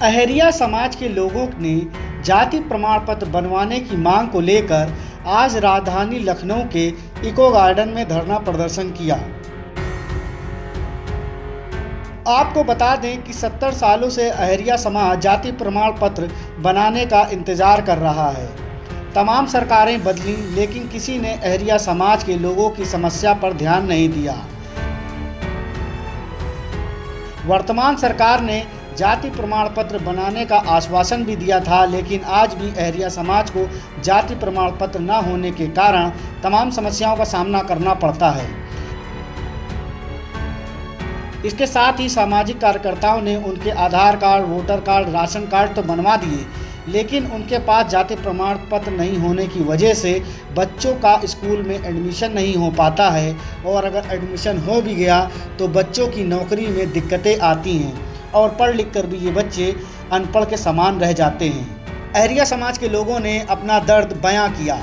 अहरिया समाज के लोगों ने जाति प्रमाण पत्र बनवाने की मांग को लेकर आज राजधानी लखनऊ के इको गार्डन में धरना प्रदर्शन किया। आपको बता दें कि 70 सालों से अहरिया समाज जाति प्रमाण पत्र बनाने का इंतजार कर रहा है। तमाम सरकारें बदली लेकिन किसी ने अहरिया समाज के लोगों की समस्या पर ध्यान नहीं दिया। वर्तमान सरकार ने जाति प्रमाण पत्र बनाने का आश्वासन भी दिया था, लेकिन आज भी अहरिया समाज को जाति प्रमाण पत्र न होने के कारण तमाम समस्याओं का सामना करना पड़ता है। इसके साथ ही सामाजिक कार्यकर्ताओं ने उनके Aadhaar card, voter card, ration card तो बनवा दिए, लेकिन उनके पास जाति प्रमाण पत्र नहीं होने की वजह से बच्चों का स्कूल में एडमिशन नहीं हो पाता है, और अगर एडमिशन हो भी गया तो बच्चों की नौकरी में दिक्कतें आती हैं और पढ़ लिख कर भी ये बच्चे अनपढ़ के समान रह जाते हैं। अहरिया समाज के लोगों ने अपना दर्द बयां किया।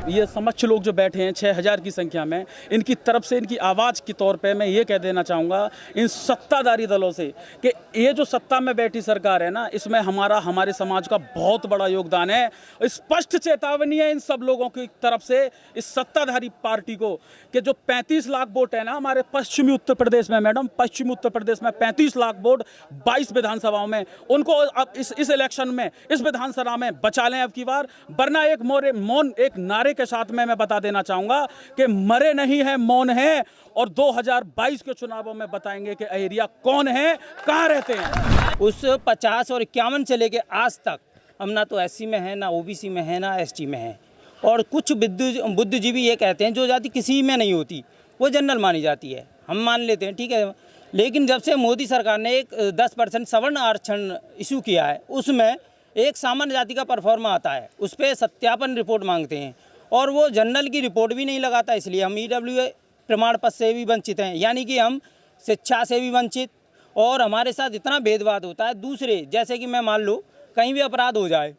ये समक्ष लोग जो बैठे हैं 6000 की संख्या में, इनकी तरफ से इनकी आवाज़ के तौर पे मैं ये कह देना चाहूँगा इन सत्ताधारी दलों से कि ये जो सत्ता में बैठी सरकार है ना, इसमें हमारे समाज का बहुत बड़ा योगदान है। स्पष्ट चेतावनी है इन सब लोगों की तरफ से इस सत्ताधारी पार्टी को कि जो 35 लाख वोट है ना हमारे पश्चिमी उत्तर प्रदेश में, मैडम पश्चिमी उत्तर प्रदेश में 35 लाख वोट 22 विधानसभाओं में, उनको अब इस इलेक्शन में इस विधानसभा में बचा लें अब की बार, वरना एक नारे के साथ में मैं बता देना चाहूंगा कि मरे नहीं है, मौन है, और 2022 के चुनावों में बताएंगे कि अहरिया कौन है, कहां रहते हैं। उस 50 और 51 से लेके आज तक हम ना तो SC में है, ना OBC में है, ना ST में है, और कुछ बुद्धिजीवी ये कहते हैं जो जाति किसी में नहीं होती वो जनरल मानी जाती है। हम मान लेते हैं, ठीक है, लेकिन जब से मोदी सरकार ने एक 10% सवर्ण आरक्षण इशू किया है, उसमें एक सामान्य जाति का परफॉर्मा आता है, उस पर सत्यापन रिपोर्ट मांगते हैं और वो जनरल की रिपोर्ट भी नहीं लगाता। इसलिए हम EWA प्रमाण पत्र से भी वंचित हैं, यानी कि हम शिक्षा से भी वंचित, और हमारे साथ इतना भेदभाव होता है। दूसरे जैसे कि मैं मान लो कहीं भी अपराध हो जाए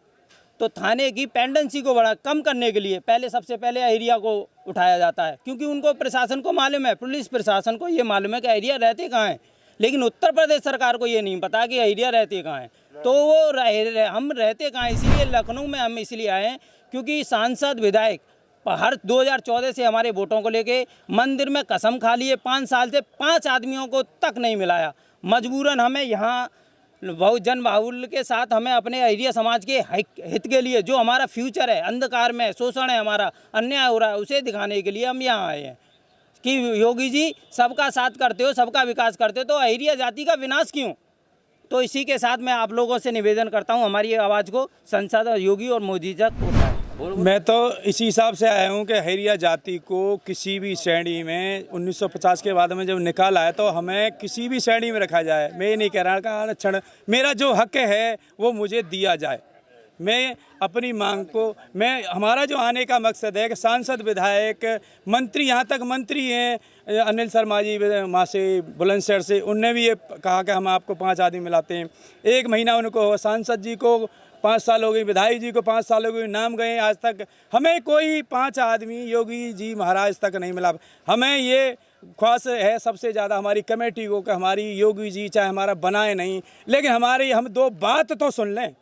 तो थाने की पेंडेंसी को कम करने के लिए सबसे पहले अहरिया को उठाया जाता है, क्योंकि उनको प्रशासन को मालूम है, पुलिस प्रशासन को ये मालूम है कि अहरिया रहते कहाँ हैं, लेकिन उत्तर प्रदेश सरकार को ये नहीं पता कि अहरिया रहते कहाँ हैं। तो वो हम रहते कहाँ, इसीलिए लखनऊ में हम इसलिए आए हैं क्योंकि सांसद विधायक हर 2014 से हमारे वोटों को लेके मंदिर में कसम खा लिए, 5 साल से 5 आदमियों को तक नहीं मिलाया। मजबूरन हमें यहाँ बहुत जन बाहुल्य के साथ हमें अपने अहरिया समाज के हित के लिए, जो हमारा फ्यूचर है, अंधकार में शोषण है, हमारा अन्याय हो रहा है, उसे दिखाने के लिए हम यहाँ आए हैं कि योगी जी सबका साथ करते हो, सबका विकास करते हो, तो अहरिया जाति का विनाश क्यों। तो इसी के साथ मैं आप लोगों से निवेदन करता हूं हमारी आवाज़ को संसद योगी और मोदी तक उठाएं। मैं तो इसी हिसाब से आया हूं कि अहरिया जाति को किसी भी श्रेणी में 1950 के बाद में जब निकाला है तो हमें किसी भी श्रेणी में रखा जाए। मैं ये नहीं कह रहा कि आरक्षण, मेरा जो हक है वो मुझे दिया जाए। मैं अपनी मांग को, हमारा जो आने का मकसद है कि सांसद, विधायक, मंत्री, यहाँ तक मंत्री हैं अनिल शर्मा जी वहाँ से बुलंदशहर से, उनने भी ये कहा कि हम आपको 5 आदमी मिलाते हैं। 1 महीना उनको, सांसद जी को 5 साल हो गई, विधायक जी को 5 साल हो गई, नाम गए, आज तक हमें कोई 5 आदमी योगी जी महाराज तक नहीं मिला। हमें ये ख्वाहिश है सबसे ज़्यादा हमारी कमेटी को कि हमारी योगी जी चाहे हमारा बनाए नहीं, लेकिन हम 2 बात तो सुन लें,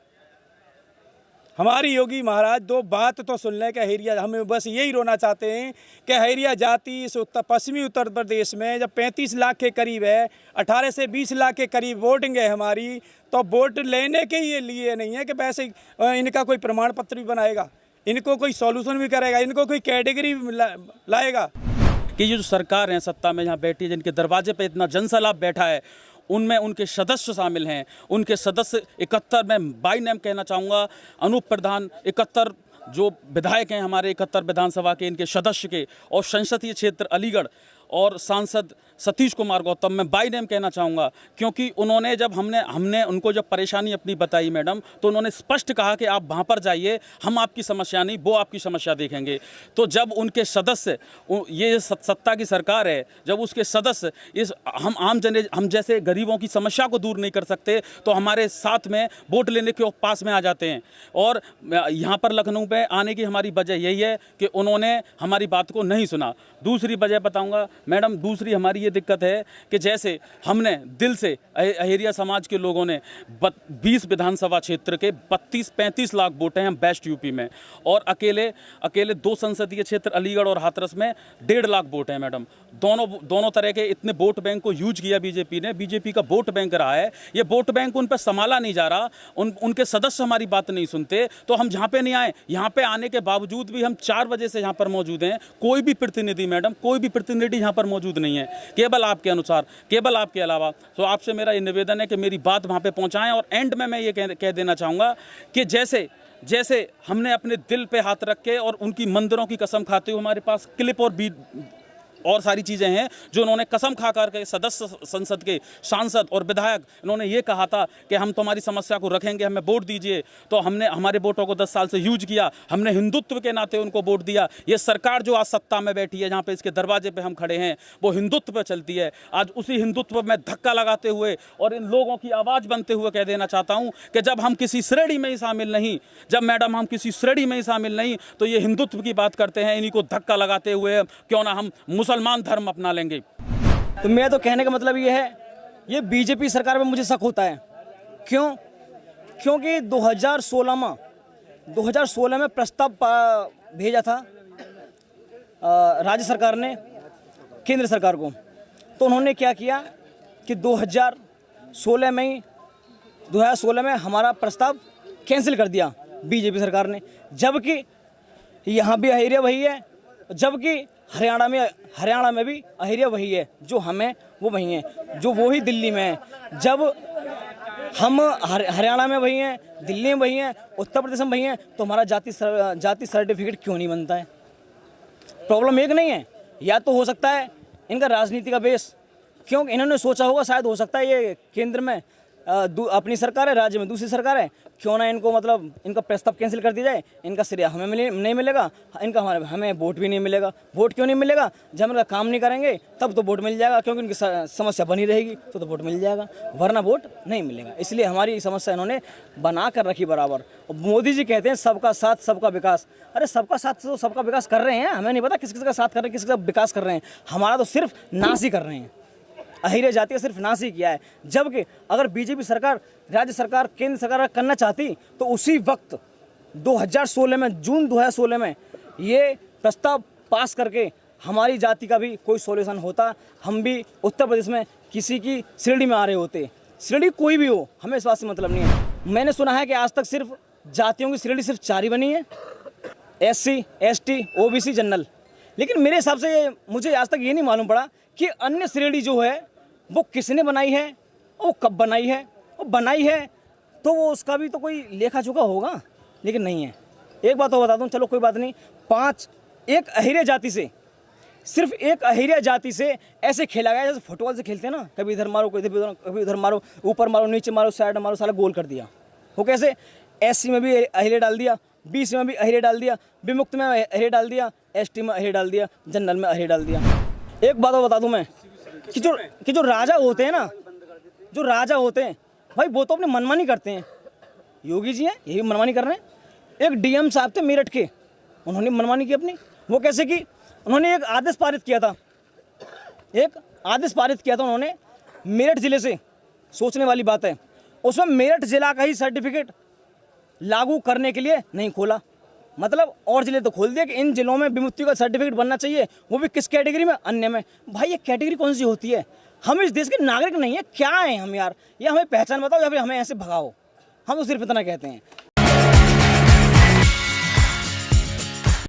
हमारी योगी महाराज 2 बात तो सुन लें कि अहरिया, हमें बस यही रोना चाहते हैं कि अहरिया जाति इस पश्चिमी उत्तर प्रदेश में जब 35 लाख के करीब है, 18 से 20 लाख के करीब वोटिंग है हमारी, तो वोट लेने के लिए नहीं है कि वैसे इनका कोई प्रमाण पत्र भी बनाएगा, इनको कोई सॉल्यूशन भी करेगा, इनको कोई कैटेगरी लाएगा। कि ये जो सरकार है सत्ता में यहाँ बैठी है, जिनके दरवाजे पे इतना जनसैलाब बैठा है, उनमें उनके सदस्य शामिल हैं। उनके सदस्य 71, मैं बाई नेम कहना चाहूँगा, अनूप प्रधान 71 जो विधायक हैं हमारे 71 विधानसभा के, इनके सदस्य के, और संसदीय क्षेत्र अलीगढ़ और सांसद सतीश कुमार गौतम, मैं बाई नेम कहना चाहूँगा, क्योंकि उन्होंने जब हमने उनको जब परेशानी अपनी बताई मैडम, तो उन्होंने स्पष्ट कहा कि आप वहाँ पर जाइए, हम आपकी समस्या नहीं, वो आपकी समस्या देखेंगे। तो जब उनके सदस्य, ये सत्ता की सरकार है, जब उसके सदस्य हम जैसे गरीबों की समस्या को दूर नहीं कर सकते, तो हमारे साथ में वोट लेने के पास में आ जाते हैं। और यहाँ पर लखनऊ पे आने की हमारी वजह यही है कि उन्होंने हमारी बात को नहीं सुना। दूसरी वजह बताऊँगा मैडम, दूसरी हमारी ये दिक्कत है कि जैसे हमने दिल से अहेरिया समाज के लोगों ने 20 विधानसभा क्षेत्र के 32-35 लाख वोट हैं हम बेस्ट यूपी में, और अकेले 2 संसदीय क्षेत्र अलीगढ़ और हाथरस में 1.5 लाख वोट हैं मैडम। दोनों तरह के इतने वोट बैंक को यूज किया बीजेपी ने, बीजेपी का वोट बैंक रहा है। ये वोट बैंक उन पर संभाला नहीं जा रहा, उनके सदस्य हमारी बात नहीं सुनते, तो हम जहाँ पे नहीं आए, यहाँ पे आने के बावजूद भी हम 4 बजे से यहाँ पर मौजूद हैं। कोई भी प्रतिनिधि मैडम, कोई भी प्रतिनिधि यहाँ पर मौजूद नहीं है, केवल आपके अनुसार, केवल आपके अलावा। तो आपसे मेरा ये निवेदन है कि मेरी बात वहाँ पे पहुँचाएं। और एंड में मैं ये कह देना चाहूँगा कि जैसे हमने अपने दिल पे हाथ रख के और उनकी मंदिरों की कसम खाते हुए, हमारे पास क्लिप और सारी चीज़ें हैं जो उन्होंने कसम खा कर के सदस्य संसद के सांसद और विधायक, इन्होंने ये कहा था कि हम तुम्हारी समस्या को रखेंगे, हमें वोट दीजिए। तो हमने हमारे वोटों को 10 साल से यूज किया, हमने हिंदुत्व के नाते उनको वोट दिया। ये सरकार जो आज सत्ता में बैठी है, जहाँ पे इसके दरवाजे पे हम खड़े हैं, वो हिंदुत्व पर चलती है। आज उसी हिंदुत्व में धक्का लगाते हुए और इन लोगों की आवाज़ बनते हुए कह देना चाहता हूँ कि जब हम किसी श्रेणी में ही शामिल नहीं, जब मैडम हम किसी श्रेणी में ही शामिल नहीं, तो ये हिंदुत्व की बात करते हैं, इन्हीं को धक्का लगाते हुए क्यों ना हम मुसलमान धर्म अपना लेंगे। तो मैं तो कहने का मतलब ये है, ये बीजेपी सरकार में मुझे शक होता है। क्योंकि 2016 में प्रस्ताव भेजा था राज्य सरकार ने केंद्र सरकार को, तो उन्होंने क्या किया कि 2016 में हमारा प्रस्ताव कैंसिल कर दिया बीजेपी सरकार ने, जबकि यहाँ भी अहिरिया वही है, जबकि हरियाणा में भी अहिरिया वही है, जो हमें वो वही हैं, जो वही दिल्ली में है। जब हम हरियाणा में वही हैं, दिल्ली में वही हैं, उत्तर प्रदेश में वही हैं, तो हमारा जाति सर्टिफिकेट क्यों नहीं बनता है? प्रॉब्लम एक नहीं है, या तो हो सकता है इनका राजनीति का बेस, क्योंकि इन्होंने सोचा होगा शायद, हो सकता है ये केंद्र में अपनी सरकार है, राज्य में दूसरी सरकार है, क्यों ना इनको मतलब इनका प्रस्ताव कैंसिल कर दिया जाए, इनका श्रेय हमें नहीं मिलेगा, हमें वोट भी नहीं मिलेगा। वोट क्यों नहीं मिलेगा? जब इनका काम नहीं करेंगे तब तो वोट मिल जाएगा, क्योंकि इनकी समस्या बनी रहेगी तो वोट मिल जाएगा, वरना वोट नहीं मिलेगा। इसलिए हमारी समस्या इन्होंने बना कर रखी बराबर। मोदी जी कहते हैं सबका साथ सबका विकास। अरे सबका साथ तो सबका विकास कर रहे हैं, हमें नहीं पता किस किस का साथ कर रहे हैं, किस का विकास कर रहे हैं। हमारा तो सिर्फ नाश ही कर रहे हैं, अहिरिया जाति का सिर्फ नाश ही किया है। जबकि अगर बीजेपी सरकार, राज्य सरकार, केंद्र सरकार करना चाहती तो उसी वक्त 2016 में, जून 2016 में ये प्रस्ताव पास करके हमारी जाति का भी कोई सॉल्यूशन होता। हम भी उत्तर प्रदेश में किसी की श्रेणी में आ रहे होते। श्रेणी कोई भी हो, हमें इस बात से मतलब नहीं है। मैंने सुना है कि आज तक सिर्फ जातियों की श्रेणी सिर्फ 4 ही बनी है, SC, ST, OBC, जनरल। लेकिन मेरे हिसाब से मुझे आज तक ये नहीं मालूम पड़ा कि अन्य श्रेणी जो है वो किसने बनाई है, वो कब बनाई है, वो बनाई है तो वो उसका भी तो कोई लेखा जोखा होगा, लेकिन नहीं है। एक बात और बता दूं, चलो कोई बात नहीं, एक अहिरिया जाति से, सिर्फ एक अहिरिया जाति से ऐसे खेला गया जैसे फुटबॉल से खेलते हैं ना, कभी इधर मारो कभी उधर मारो, ऊपर मारो नीचे मारो साइड मारो, साला गोल कर दिया। वो कैसे? SC में भी अहिरिया डाल दिया, BC में भी अहिरिया डाल दिया, विमुक्त में अहिरिया डाल दिया, ST में अहिरिया डाल दिया, जनरल में अहिरिया डाल दिया। एक बात और बता दूं मैं कि जो राजा होते हैं ना, जो राजा होते हैं भाई, वो तो अपनी मनमानी करते हैं। योगी जी हैं, यही मनमानी कर रहे हैं। एक DM साहब थे मेरठ के, उन्होंने मनमानी की अपनी। वो कैसे की? उन्होंने एक आदेश पारित किया था उन्होंने मेरठ जिले से। सोचने वाली बात है, उसमें मेरठ जिला का ही सर्टिफिकेट लागू करने के लिए नहीं खोला, मतलब और जिले तो खोल दिया कि इन जिलों में विमुक्ति का सर्टिफिकेट बनना चाहिए, वो भी किस कैटेगरी में? अन्य में। भाई ये कैटेगरी कौन सी होती है? हम इस देश के नागरिक नहीं है, क्या है हम यार? या हमें पहचान बताओ या फिर हमें ऐसे भगाओ। हम तो सिर्फ इतना कहते हैं।